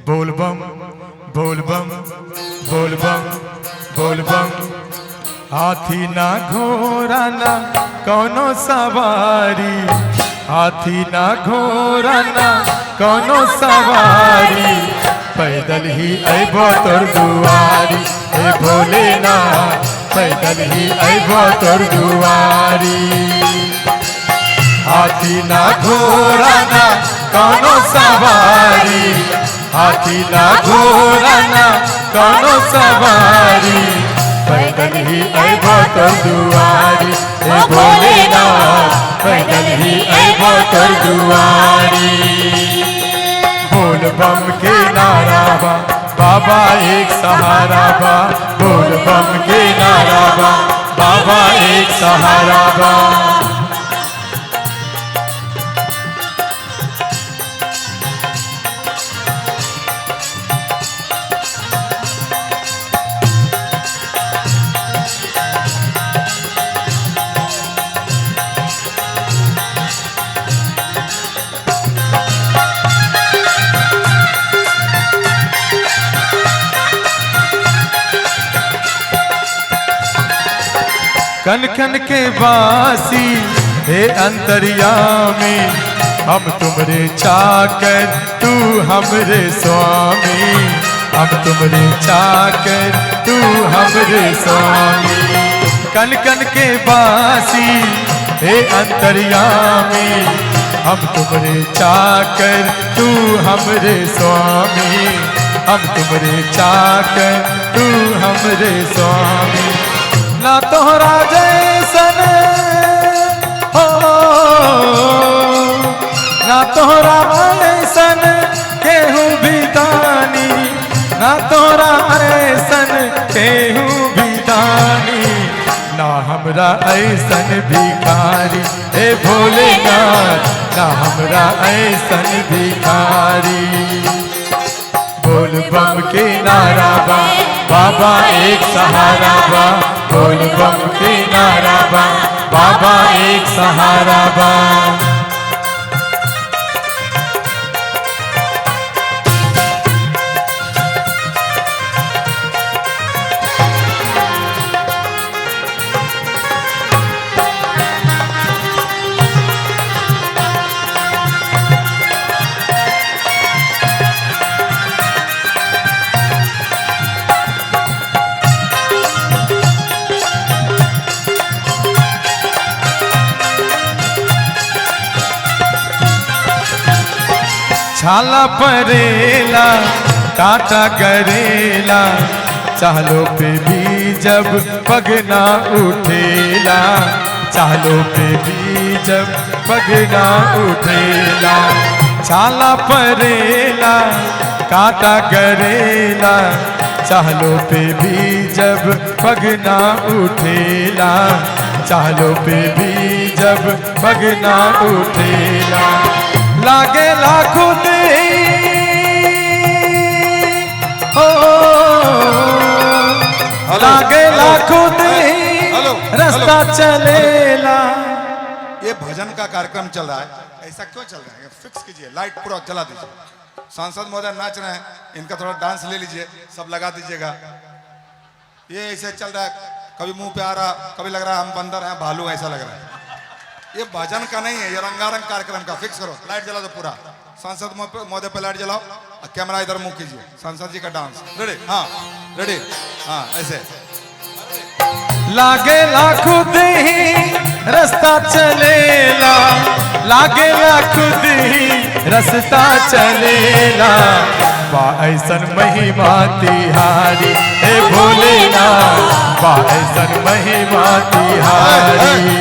बोल बम बोल बम बोल बम बोल बम। हाथी ना घोड़ा ना कौनो सवारी, हाथी ना घोड़ा ना कौनो सवारी, पैदल ही अइबो तोर दुआरी हे भोलेनाथ, पैदल ही अइबो तोर दुआरी। हाथी ना घोड़ा ना कौनो सवारी, हाथी ना घोड़ा ना कौनो सवारी, पैदल ही अइबो तोर दुआरी हे भोलेनाथ, पैदल ही अइबो तोर दुआरी। बोल बम के नारा बा बाबा एक सहारा बा, बोल बम के नारा बा बाबा एक सहारा बा। कन कन के वासी हे अंतर्यामी, हम तुमरे चाकर तू हमरे स्वामी, हम तुमरे चाकर तू हमरे स्वामी। कन कन के वासी हे अंतर्यामी, हम तुमरे चाकर तू हमरे स्वामी, हम तुमरे चाकर तू हमरे स्वामी। ना तोहरा जैसन हो, ना तोहरा ऐसन केहू भी दानी, ना तोहरा ऐसन केहू भी दानी, ना हमरा ऐसन भिखारी हे भोलेनाथ, ना हमरा ऐसन भिखारी। बोल बम के नारा बा बाबा एक सहारा बा, बोल बम के नारा बा बाबा एक सहारा बा। छाला परेला कांटा गरेला, चालो पे भी जब पगना उठेला, चालो पे भी जब पगना उठेला। छाला परेला कांटा गरेला, चालो पे भी जब पगना उठेला, चालो पे भी जब पगना उठेला। लागे खुद हो, लागे खुद रास्ता चलेला। ये भजन का कार्यक्रम चल रहा है, ऐसा क्यों चल रहा है? फिक्स कीजिए, लाइट पूरा जला दीजिए। सांसद महोदय नाच रहे हैं, इनका थोड़ा डांस ले लीजिए, सब लगा दीजिएगा। ये ऐसे चल रहा है, कभी मुंह पे आ रहा, कभी लग रहा है हम बंदर हैं भालू, ऐसा लग रहा है। ये भजन का नहीं है, ये रंगारंग कार्यक्रम का। फिक्स करो, लाइट जला दो पूरा। सांसद महोदय पे लाइट जलाओ, कैमरा इधर मुंह कीजिए। सांसद जी का डांस रेडी? हाँ रेडी, हाँ ऐसे। लागे खुद ही रास्ता चलेला, लागे खुद ही रास्ता चलेला, बा ऐसन महिमा तिहारी हे भोलेनाथ, बा ऐसन महिमा तिहारी।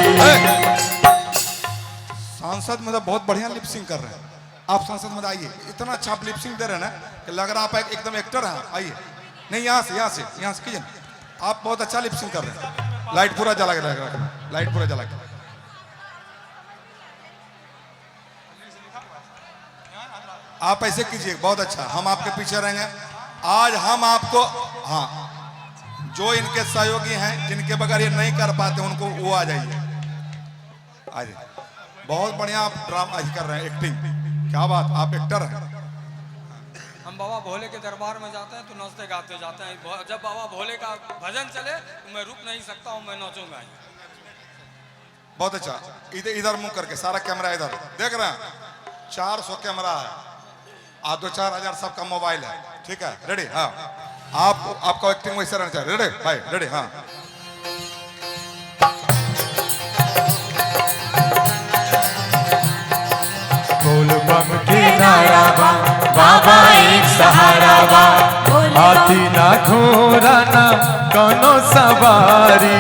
सांसद महोदय बहुत बढ़िया लिपसिंग कर रहे हैं। आप सांसद महोदय आइए, इतना अच्छा आप लिपसिंग दे रहे हैं ना कि लग रहा है आप एकदम एक्टर हैं। आइए, नहीं यहाँ से कीजिए, आप बहुत अच्छा लिपसिंग कर रहे हैं। लाइट पूरा जला के रखना, लाइट पूरा जला के। आप ऐसे कीजिए, बहुत अच्छा, हम आपके पीछे रहेंगे। आज हम आपको, हाँ, जो इनके सहयोगी हैं जिनके बगैर ये नहीं कर पाते उनको वो आ जाइए, आ जाइए। बहुत बढ़िया आप ड्रामा कर रहे हैं, एक्टिंग, क्या बात, आप एक्टर हैं। हम बाबा भोले के दरबार में जाते हैं तो नाचते गाते जाते हैं। जब बाबा भोले का भजन चले तो मैं रुक नहीं सकता हूँ, मैं नाचूंगा ही। बहुत अच्छा। इधर इधर मुंह करके, सारा कैमरा इधर देख रहे हैं। 400 कैमरा है, 2-4 हजार सबका मोबाइल है, ठीक है? रेडी? हाँ, आपका एक्टिंग वैसे रहना चाहिए। रेडी भाई? रेडी? हाँ। बोल बम के नारा बा, बाबा एक सहारा बा। हाथी ना घोड़ा ना कोनो सवारी,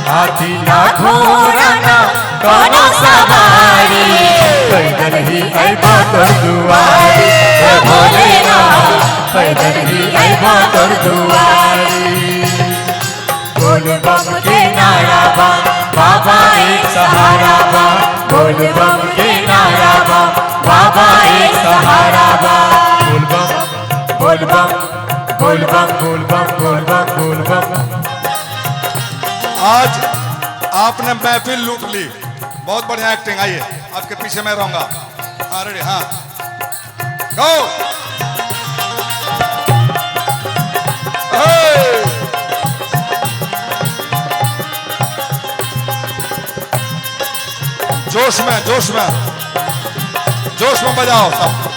हाथी ना घोड़ा ना कोनो सवारी। पैदल ही अइबो तोर दुआरी, ए भोलेनाथ पैदल ही अइबो तोर दुआरी। बोल बम के नारा बा, बाबा एक सहारा बा। बोल बम के नारा बा, बाबा एक सहारा बा। बोल बम बोल बम बोल बम बोल बम बोल बम बोल बम। आज आपने महफिल लूट ली, बहुत बढ़िया एक्टिंग। आइए, आपके पीछे मैं रहूंगा। हाँ, रेडी? हाँ, गो। जोश में जोश में जोश में बजाओ सब।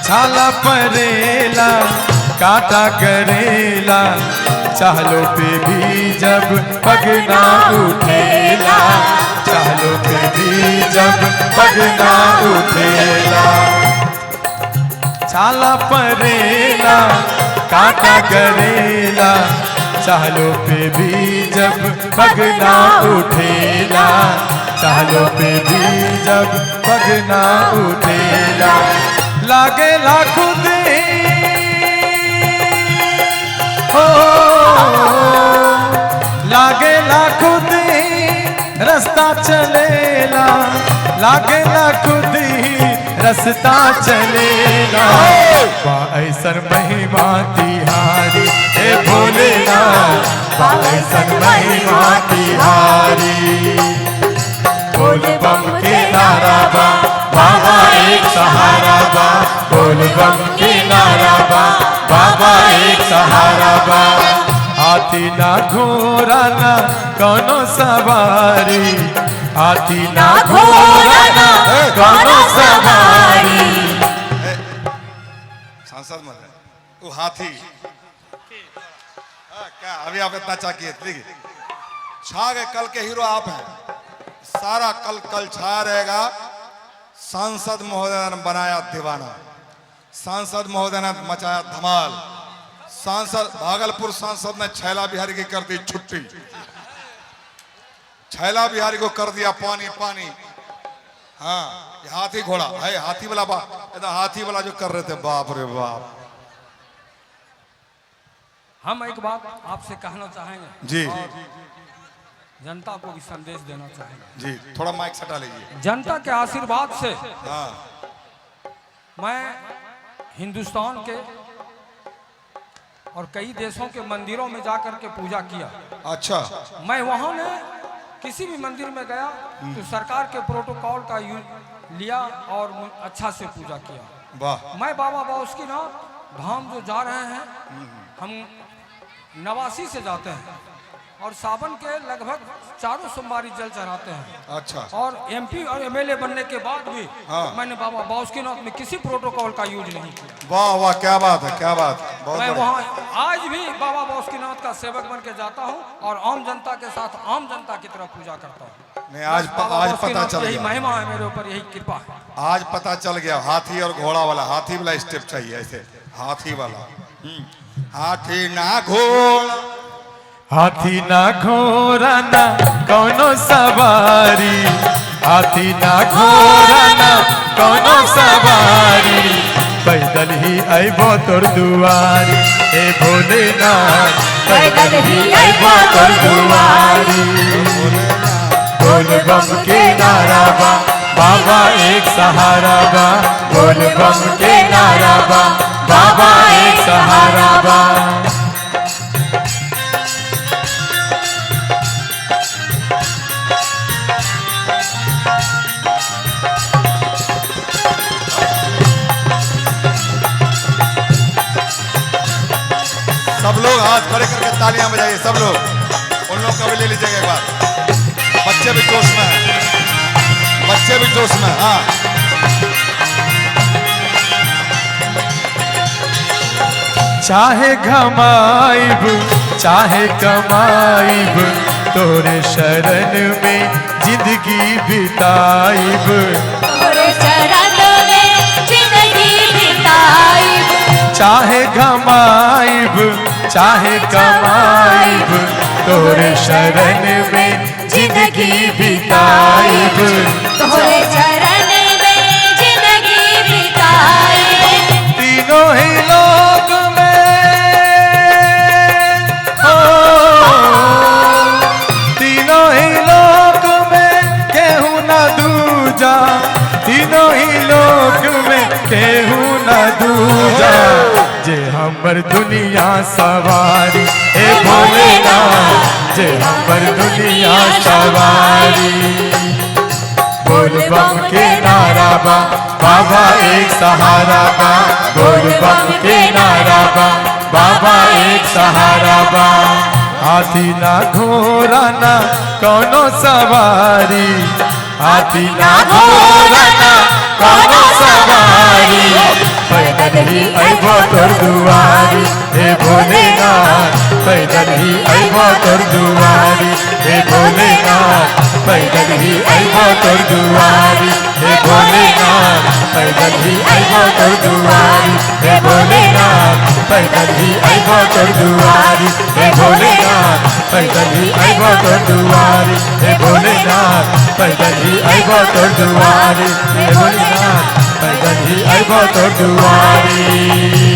छाला परेला काटा करेला, चाहलो पे भी जब पगना उठेला। चाहलो पे भी जब पगना उठेला। छाला परेला काटा करेला, चाहलो पे भी जब पगना उठेला। चाहलो पे भी जब पगना उठेला। लागे लाखों दे हो, लागे लाखों दे रास्ता चलेला। लागे लाखों दे रास्ता चलेला। बा ऐसन महिमा तिहारी, ए भोलेनाथ बा ऐसन महिमा तिहारी। बोल बम के नारा बा, बाबा एक सहारा बा। बोल बम के नारा बा, बाबा एक सहारा बा। हाथी ना घोड़ा ना कोनो सवारी, हाथी ना घोड़ा ना कोनो सवारी। सांसद मत वो हाथी क्या अभी आप इतना चाकिए? देखिए, छा गए, कल के हीरो आप हैं। सारा कल छाया रहेगा। सांसद महोदय ने बनाया दीवाना, सांसद महोदय ने मचाया धमाल। सांसद भागलपुर सांसद ने छैला बिहारी की कर दी छुट्टी। छैला बिहारी को कर दिया पानी पानी। हाँ, ये हाथी घोड़ा है, हाथी वाला हाथी वाला जो कर रहे थे, बाप रे बाप। हम एक बात आपसे कहना चाहेंगे जी जनता को भी संदेश देना चाहेंगे। जी, थोड़ा माइक सटा लीजिए। जनता के आशीर्वाद से हाँ, मैं हिंदुस्तान के और कई देशों के मंदिरों में जाकर के पूजा किया। अच्छा, मैं वहां में किसी भी मंदिर में गया तो सरकार के प्रोटोकॉल का लिया और अच्छा से पूजा किया। वाह। मैं बाबा बासुकीनाथ धाम जो जा रहे हैं, हम नवासी से जाते हैं और सावन के लगभग 4 सोमवारी जल चढ़ाते हैं। अच्छा। और एमपी और एमएलए बनने के बाद भी हाँ। मैंने बाबा बासुकीनाथ में किसी प्रोटोकॉल का यूज नहीं किया। वाह वाह, क्या बात है, क्या बात। बहुत मैं बढ़िया। वहाँ आज भी बाबा बासुकीनाथ का सेवक बन के जाता हूँ और आम जनता के साथ आम जनता की तरह पूजा करता हूँ। नहीं, आज पता चल यही गया। महिमा है मेरे ऊपर, यही कृपा है। आज पता चल गया, हाथी और घोड़ा वाला। हाथी वाला स्टेप चाहिए ऐसे, हाथी वाला। हाथी ना घोड़ा, हाथी ना घोड़ा ना कोनो सवारी, हाथी ना घोड़ा ना कोनो सवारी। पैदल ही अइबो तोर दुआरी, ए भोलेनाथ पैदल ही अइबो तोर दुआरी। बोल बम के नारा बा, बाबा एक सहारा बा। बोल बम के नारा बा, बाबा एक सहारा बा। लोग हाथ खड़े करके तालियां बजाइए सब लोग। उन लोग का भी ले लीजिएगा एक बार। बच्चे भी जोश में हैं, बच्चे भी जोश में। हाँ चाहे घमाइब चाहे कमाइब तोरे शरण में जिंदगी बिताइब। तोरे शरण में जिंदगी बिताइब। चाहे घमाइब चाहे कमाइब तोरे शरण में जिंदगी बिताइब। तोरे शरण में जिंदगी बिताइब। तीनों ही लोग में तीनों ही लोग में केहू न दूजा। तीनों ही लोग में केहू न दूजा। जे हमर दुनिया सवारी हे भोलेनाथ, जे हमर दुनिया सवारी। बोल बम के नारा बा बाबा एक सहारा बा। बोल बम के नारा बा बाबा एक सहारा बा। हाथी ना घोड़ा ना कौनो सवारी। हाथी ना घोड़ा ना कौनो सवारी। पैदल ही अइबो तोर दुआरी हे भोलेनाथ। पैदल ही अइबो तोर दुआरी हे भोलेनाथ। पैदल ही अइबो तोर दुआरी हे भोलेनाथ। पैदल ही अइबो तोर दुआरी हे भोलेनाथ। पैदल ही अइबो तोर दुआरी हे भोलेनाथ। पैदल ही अइबो तोर दुआरी हे भोलेनाथ। पैदल ही अइबो तोर दुआरी हे भोलेनाथ। पैदल ही अइबो तोर दुआरी।